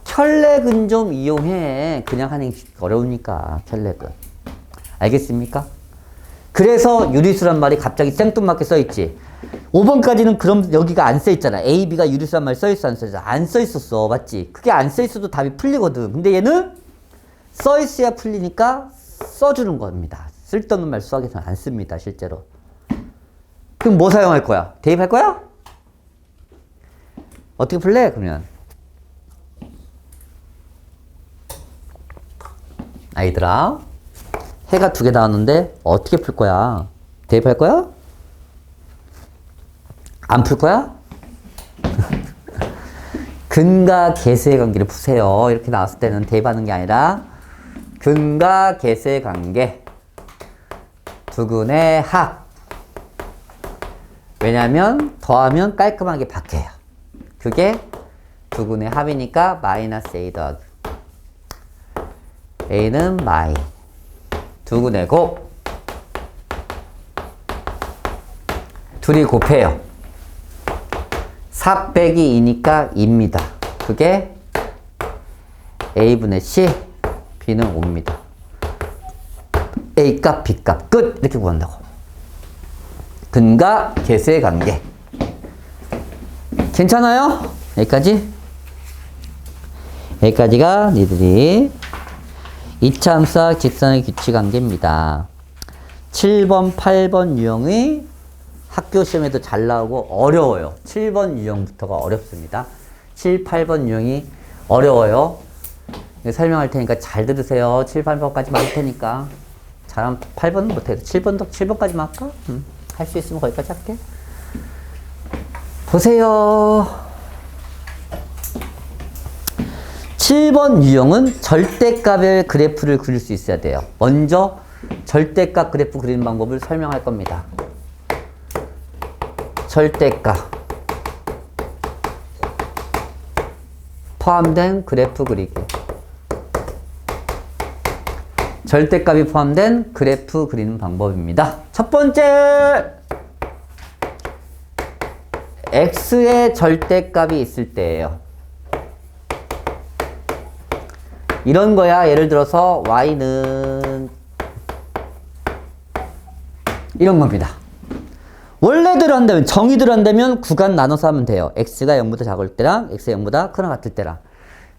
켤레근 좀 이용해. 그냥 하는 게 어려우니까 켤레근. 알겠습니까? 그래서 유리수란 말이 갑자기 생뚱맞게 써 있지. 5번까지는 그럼 여기가 안 써 있잖아. A, B가 유리수란 말 써 있어, 안 써 있어? 안 써 있었어. 맞지? 그게 안 써 있어도 답이 풀리거든. 근데 얘는 써 있어야 풀리니까 써주는 겁니다. 쓸데없는 말 수학에서는 안 씁니다, 실제로. 그럼 뭐 사용할 거야? 대입할 거야? 어떻게 풀래, 그러면? 아이들아, 해가 2개 나왔는데 어떻게 풀 거야? 대입할 거야? 안 풀 거야? 근과 계수의 관계를 푸세요. 이렇게 나왔을 때는 대입하는 게 아니라 근과 계수의 관계 두근의 합. 왜냐하면 더하면 깔끔하게 바뀌어요. 그게 두근의 합이니까 마이너스 a 더하기 a는 마이 두근의 곱 둘이 곱해요. 4 빼기 2니까 2입니다. 그게 A분의 C, B는 5입니다. A값, B값, 끝! 이렇게 구한다고. 근과 계수의 관계. 괜찮아요? 여기까지? 여기까지가 니들이 2차 함수학 직선의 규칙 관계입니다. 7번, 8번 유형이 학교 시험에도 잘 나오고 어려워요. 7번 유형부터가 어렵습니다. 7, 8번 유형이 어려워요. 설명할 테니까 잘 들으세요. 7, 8번까지만 할 테니까. 잘하면 8번은 못해도 7번까지만 할까? 할 수 있으면 거기까지 할게. 보세요. 7번 유형은 절대값의 그래프를 그릴 수 있어야 돼요. 먼저 절대값 그래프 그리는 방법을 설명할 겁니다. 절대값 포함된 그래프 그리기. 절대값이 포함된 그래프 그리는 방법입니다. 첫 번째, x의 절대값이 있을 때예요. 이런 거야. 예를 들어서 y는 이런 겁니다. 원래대로 한다면, 정의대로 한다면 구간 나눠서 하면 돼요. x가 0보다 작을 때랑 x가 0보다 크거나 같을 때랑.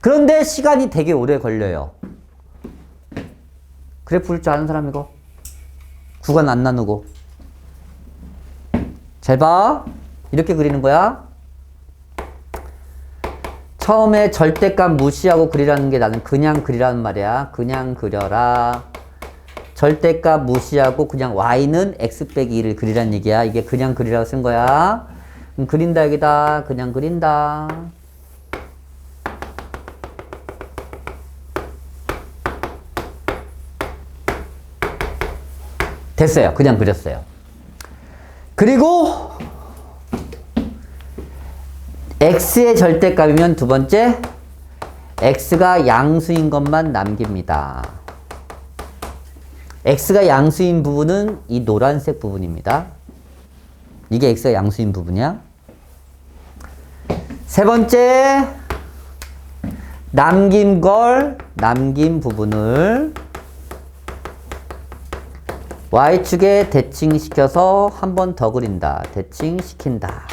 그런데 시간이 되게 오래 걸려요. 그래프 그릴 줄 아는 사람 이거? 구간 안 나누고. 잘 봐. 이렇게 그리는 거야. 처음에 절대값 무시하고 그리라는 게 나는 그냥 그리라는 말이야. 그냥 그려라. 절대값 무시하고 그냥 y는 x 빼기 2를 그리라는 얘기야. 이게 그냥 그리라고 쓴 거야. 그린다 여기다. 그냥 그린다. 됐어요. 그냥 그렸어요. 그리고 x의 절대값이면 두 번째, x가 양수인 것만 남깁니다. x가 양수인 부분은 이 노란색 부분입니다. 이게 x가 양수인 부분이야. 세 번째, 남긴 부분을 y축에 대칭시켜서 한 번 더 그린다. 대칭시킨다.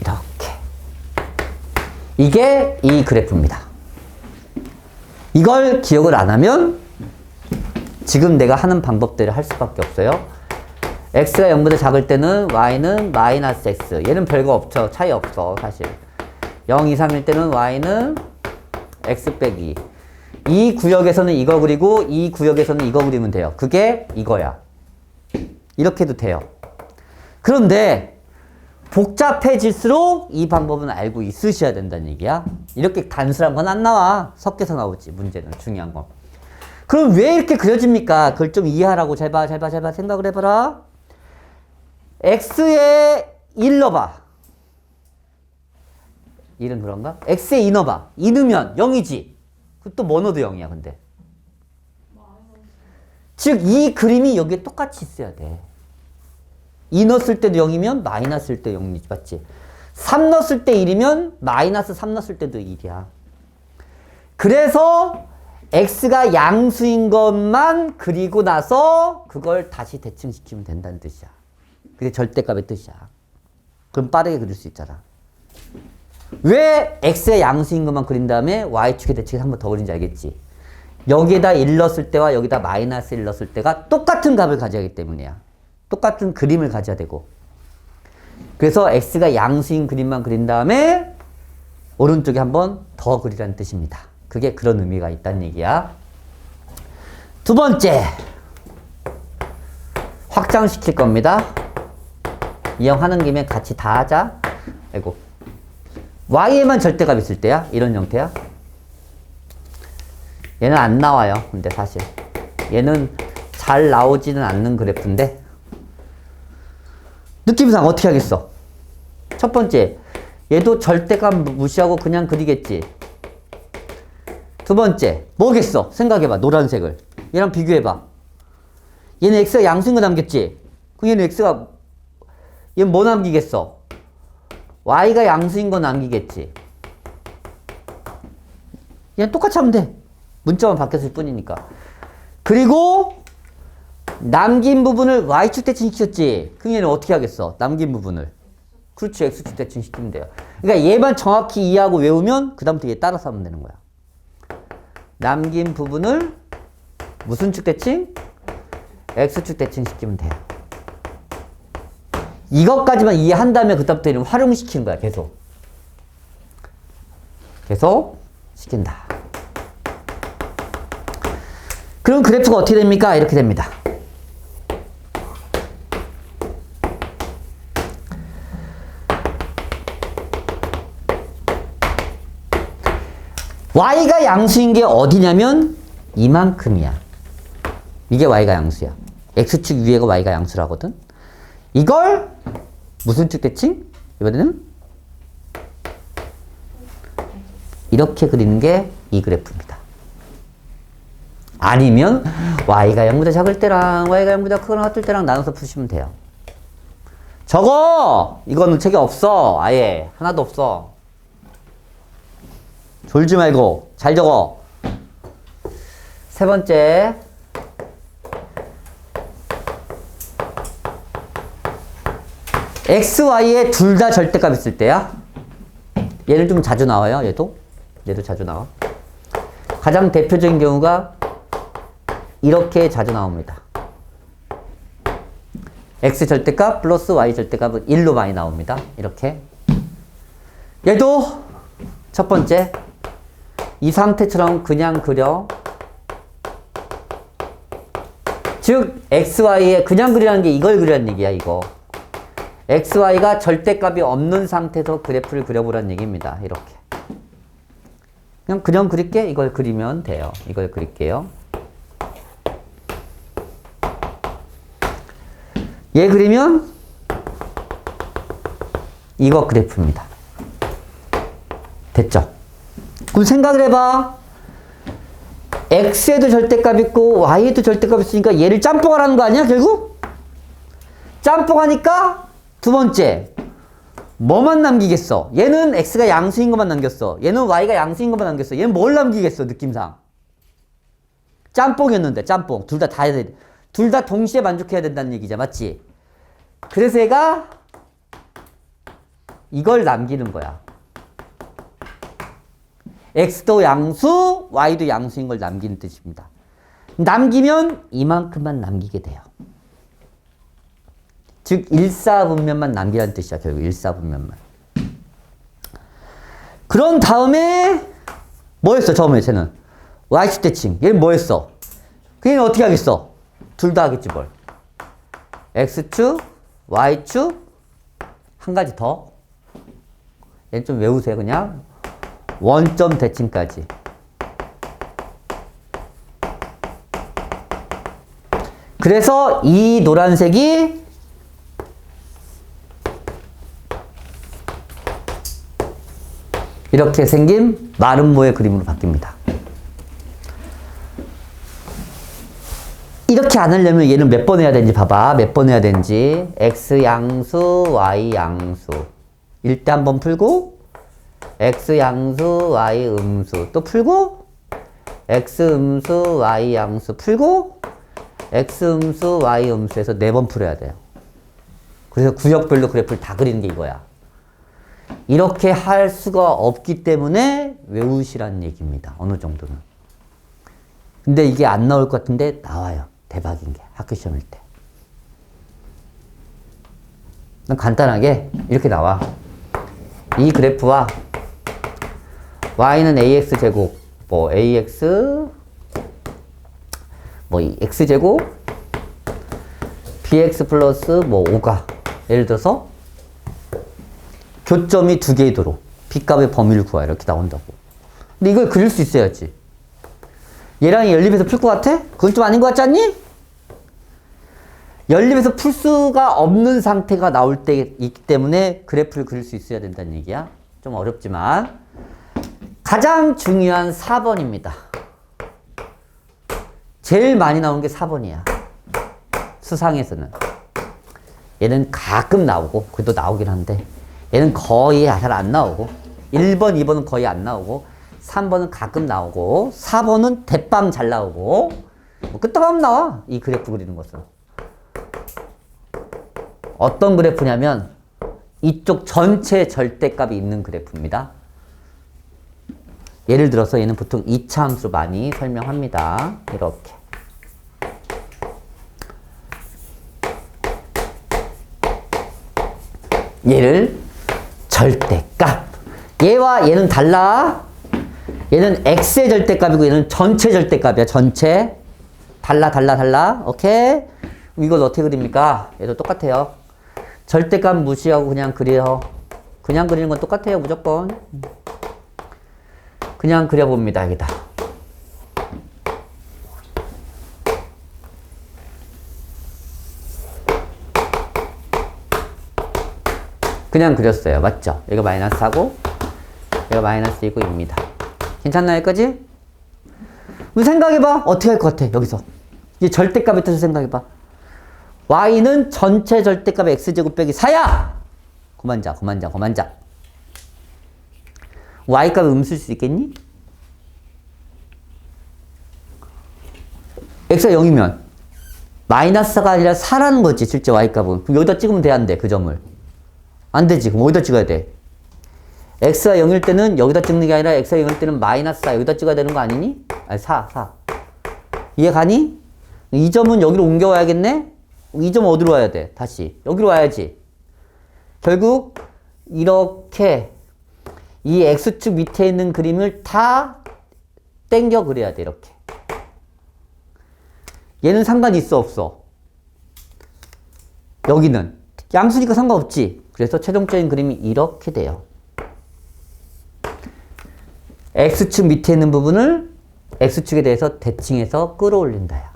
이렇게. 이게 이 그래프입니다. 이걸 기억을 안 하면 지금 내가 하는 방법대로 할 수밖에 없어요. x가 0보다 작을 때는 y는 마이너스 x. 얘는 별거 없죠. 차이 없어 사실. 0 이상일 때는 y는 x 빼기. 이 구역에서는 이거 그리고 이 구역에서는 이거 그리면 돼요. 그게 이거야. 이렇게 해도 돼요. 그런데 복잡해질수록 이 방법은 알고 있으셔야 된다는 얘기야. 이렇게 단순한 건 안 나와. 섞여서 나오지. 문제는 중요한 거. 그럼 왜 이렇게 그려집니까? 그걸 좀 이해하라고. 잘 봐 생각을 해봐라. x에 1 넣어봐. 1은 그런가? x에 2 넣어봐. 2 넣으면 0이지. 또 뭐 넣어도 0이야 근데. 즉 이 그림이 여기에 똑같이 있어야 돼. 2 넣었을 때도 0이면 마이너스일 때 0이지 맞지? 3 넣었을 때 1이면 마이너스 3 넣었을 때도 1이야. 그래서 x가 양수인 것만 그리고 나서 그걸 다시 대칭시키면 된다는 뜻이야. 그게 절대값의 뜻이야. 그럼 빠르게 그릴 수 있잖아. 왜 x의 양수인 것만 그린 다음에 y축에 대칭해서 한 번 더 그린지 알겠지? 여기에다 1 넣었을 때와 여기다 마이너스 1 넣었을 때가 똑같은 값을 가져야 하기 때문이야. 똑같은 그림을 가져야 되고. 그래서 x가 양수인 그림만 그린 다음에 오른쪽에 한 번 더 그리라는 뜻입니다. 그게 그런 의미가 있다는 얘기야. 두 번째, 확장시킬 겁니다. 이 형 하는 김에 같이 다 하자. 아이고. y에만 절대값 있을 때야? 이런 형태야? 얘는 안 나와요. 근데 사실 얘는 잘 나오지는 않는 그래프인데 느낌상 어떻게 하겠어? 첫 번째, 얘도 절대값 무시하고 그냥 그리겠지. 두 번째, 뭐겠어? 생각해봐. 노란색을 얘랑 비교해봐. 얘는 x가 양수인 거 남겼지? 그럼 얘는 x가 얘는 뭐 남기겠어? y가 양수인 거 남기겠지. 얘는 똑같이 하면 돼. 문자만 바뀌었을 뿐이니까. 그리고 남긴 부분을 y축 대칭시켰지. 그럼 얘는 어떻게 하겠어? 남긴 부분을. 그렇지. x축 대칭시키면 돼요. 그러니까 얘만 정확히 이해하고 외우면 그 다음부터 얘 따라서 하면 되는 거야. 남긴 부분을 무슨 축 대칭? x축 대칭시키면 돼요. 이것까지만 이해한다면 그다음부터 얘는 활용시키는 거야. 계속. 계속 시킨다. 그럼 그래프가 어떻게 됩니까? 이렇게 됩니다. y가 양수인 게 어디냐면 이만큼이야. 이게 y가 양수야. x축 위에가 y가 양수라거든. 이걸 무슨 축 대칭? 이번에는 이렇게 그리는 게 이 그래프입니다. 아니면 y가 0보다 작을 때랑 y가 0보다 크거나 같을 때랑 나눠서 푸시면 돼요. 적어! 이거는 책에 없어. 아예 하나도 없어. 졸지 말고 잘 적어. 세 번째, x, y에 둘 다 절대값 있을 때야. 얘는 좀 자주 나와요. 얘도 자주 나와. 가장 대표적인 경우가 이렇게 자주 나옵니다. x 절대값 플러스 y 절대값은 1로 많이 나옵니다. 이렇게. 얘도 첫 번째, 이 상태처럼 그냥 그려. 즉 x, y에 그냥 그리라는 게 이걸 그리라는 얘기야. 이거 x, y가 절대값이 없는 상태에서 그래프를 그려보라는 얘기입니다. 이렇게 그냥 그릴게. 이걸 그리면 돼요. 이걸 그릴게요. 얘 그리면 이거 그래프입니다. 됐죠? 그럼 생각을 해봐. x에도 절대값 있고 y에도 절대값 있으니까 얘를 짬뽕하라는 거 아니야 결국? 짬뽕하니까 두 번째 뭐만 남기겠어? 얘는 x가 양수인 것만 남겼어. 얘는 y가 양수인 것만 남겼어. 얘는 뭘 남기겠어? 느낌상 짬뽕이었는데. 짬뽕 둘 다 해야 돼. 둘 다 동시에 만족해야 된다는 얘기죠. 맞지? 그래서 얘가 이걸 남기는 거야. x도 양수, y도 양수인 걸 남기는 뜻입니다. 남기면 이만큼만 남기게 돼요. 즉 일사분면만 남기라는 뜻이야. 결국 일사분면만. 그런 다음에 뭐 했어? 처음에 쟤는 y축 대칭. 얘는 뭐 했어? 얘는 어떻게 하겠어? 둘 다 하겠지 뭘. x축, y축, 한 가지 더. 얘는 좀 외우세요. 그냥 원점 대칭까지. 그래서 이 노란색이 이렇게 생긴 마름모의 그림으로 바뀝니다. 이렇게 안 하려면 얘는 몇 번 해야 되는지 봐봐. 몇 번 해야 되는지. x 양수, y 양수. 일 때 한 번 풀고 x 양수, y 음수. 또 풀고 x 음수, y 양수 풀고 x 음수, y 음수에서 4번 풀어야 돼요. 그래서 구역별로 그래프를 다 그리는 게 이거야. 이렇게 할 수가 없기 때문에 외우시라는 얘기입니다. 어느 정도는. 근데 이게 안 나올 것 같은데 나와요. 대박인 게. 학교 시험일 때. 간단하게 이렇게 나와. 이 그래프와 y는 ax 제곱, 뭐 ax, 뭐 x 제곱, bx 플러스 뭐 5가 예를 들어서 교점이 두 개의 도로, b값의 범위를 구하 이렇게 나온다고. 근데 이걸 그릴 수 있어야지. 얘랑 연립해서 풀 것 같아? 그건 좀 아닌 것 같지 않니? 연립해서 풀 수가 없는 상태가 나올 때 있기 때문에 그래프를 그릴 수 있어야 된다는 얘기야. 좀 어렵지만 가장 중요한 4번입니다. 제일 많이 나오는 게 4번이야. 수상에서는. 얘는 가끔 나오고, 그래도 나오긴 한데, 얘는 거의 잘 안 나오고, 1번, 2번은 거의 안 나오고, 3번은 가끔 나오고, 4번은 대빵 잘 나오고, 뭐 끄떡하면 나와. 이 그래프 그리는 것은. 어떤 그래프냐면, 이쪽 전체 절대값이 있는 그래프입니다. 예를 들어서 얘는 보통 2차 함수로 많이 설명합니다. 이렇게. 얘를 절대값. 얘와 얘는 달라. 얘는 x의 절대값이고 얘는 전체 절대값이야. 전체. 달라. 오케이? 이걸 어떻게 그립니까? 얘도 똑같아요. 절대값 무시하고 그냥 그려. 그냥 그리는 건 똑같아요. 무조건. 그냥 그려봅니다. 여기다. 그냥 그렸어요. 맞죠? 여기가 마이너스하고 여기가 마이너스 2고 입니다. 괜찮나요? 여기까지? 생각해봐. 어떻게 할 것 같아? 여기서. 이제 절대값에 뜻을 생각해봐. y는 전체 절대값의 x제곱 빼기 4야! 그만 자. y값을 음수일 수 있겠니? x가 0이면 마이너스가 아니라 4라는 거지. 실제 y값은. 그럼 여기다 찍으면 돼, 안 돼? 그 점을. 안 되지. 그럼 어디다 찍어야 돼? x가 0일 때는 여기다 찍는 게 아니라 x가 0일 때는 마이너스 4 여기다 찍어야 되는 거 아니니? 아니 4. 이해 가니? 이 점은 여기로 옮겨와야겠네? 이 점은 어디로 와야 돼? 다시. 여기로 와야지. 결국 이렇게 이 x축 밑에 있는 그림을 다 땡겨 그려야 돼. 이렇게. 얘는 상관이 있어 없어? 여기는. 양수니까 상관없지. 그래서 최종적인 그림이 이렇게 돼요. x축 밑에 있는 부분을 x축에 대해서 대칭해서 끌어올린다야.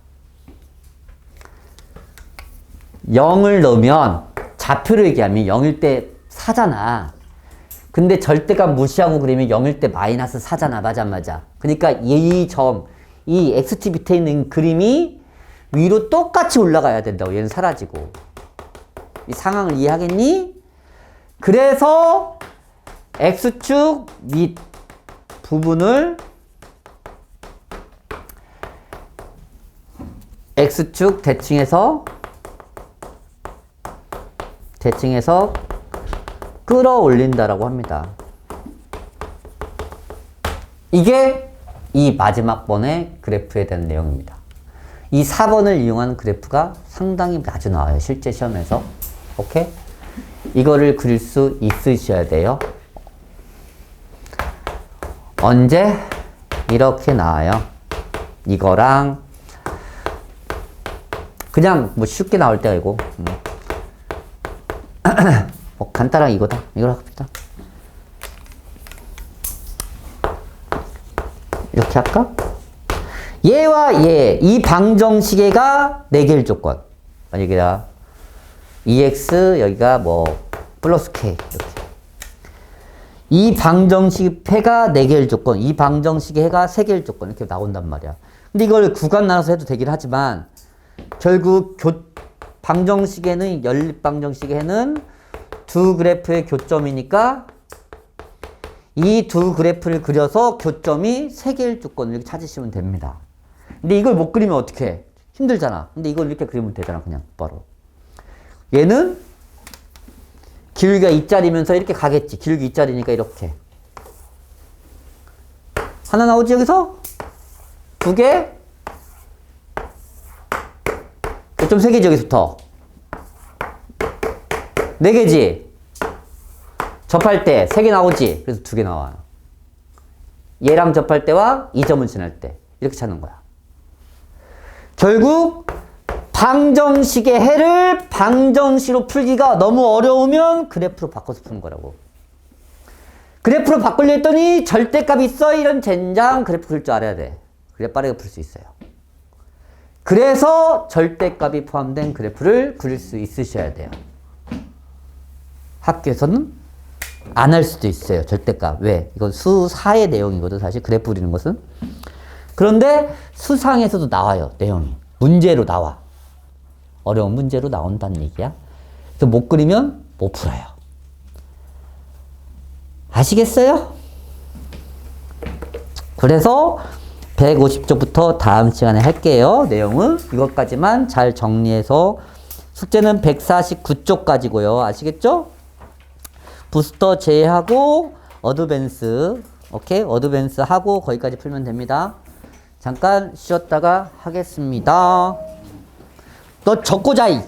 0을 넣으면 좌표를 얘기하면 0일 때 4잖아. 근데 절대값 무시하고 그리면 0일 때 마이너스 4잖아. 맞아. 그러니까 이 점, 이 x축 밑에 있는 그림이 위로 똑같이 올라가야 된다고. 얘는 사라지고. 이 상황을 이해하겠니? 그래서 x축 밑 부분을 x축 대칭해서 끌어올린다라고 합니다. 이게 이 마지막 번의 그래프에 대한 내용입니다. 이 4번을 이용한 그래프가 상당히 자주 나와요. 실제 시험에서. 오케이? 이거를 그릴 수 있으셔야 돼요. 언제? 이렇게 나와요. 이거랑 그냥 뭐 쉽게 나올 때가 있고 뭐 간단하게 이거다. 이걸 합시다. 이렇게 할까? 얘와 얘, 이 방정식에가 4개일 조건. 여기다 EX, 여기가 뭐 플러스 K 이렇게. 이 방정식 해가 4개일 조건, 이 방정식의 해가 3개일 조건 이렇게 나온단 말이야. 근데 이걸 구간 나눠서 해도 되긴 하지만 결국 방정식에는 연립방정식의 해는 두 그래프의 교점이니까 이 두 그래프를 그려서 교점이 3개일 조건을 이렇게 찾으시면 됩니다. 근데 이걸 못 그리면 어떻게 해? 힘들잖아. 근데 이걸 이렇게 그리면 되잖아. 그냥 바로. 얘는 길이가 2짜리면서 이렇게 가겠지. 길이 2짜리니까 이렇게. 하나 나오지 여기서? 2개? 교점 3개지 여기서부터. 4개지? 접할 때 3개 나오지? 그래서 2개 나와요. 얘랑 접할 때와 이 점을 지날 때 이렇게 찾는 거야. 결국 방정식의 해를 방정식으로 풀기가 너무 어려우면 그래프로 바꿔서 푸는 거라고. 그래프로 바꾸려 했더니 절대값이 있어. 이런 젠장 그래프 그릴 줄 알아야 돼. 그래 빠르게 풀 수 있어요. 그래서 절대값이 포함된 그래프를 그릴 수 있으셔야 돼요. 학교에서는 안 할 수도 있어요. 절대값. 왜? 이건 수사의 내용이거든. 사실 그래프 그리는 것은. 그런데 수상에서도 나와요. 내용이. 문제로 나와. 어려운 문제로 나온다는 얘기야. 그래서 그래서 못 그리면 못 풀어요. 아시겠어요? 그래서 150쪽부터 다음 시간에 할게요. 내용은 이것까지만 잘 정리해서 숙제는 149쪽까지고요. 아시겠죠? 부스터 제하고 어드밴스, 오케이? 어드밴스 하고 거기까지 풀면 됩니다. 잠깐 쉬었다가 하겠습니다. 너 적고 자이.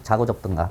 자고 적든가.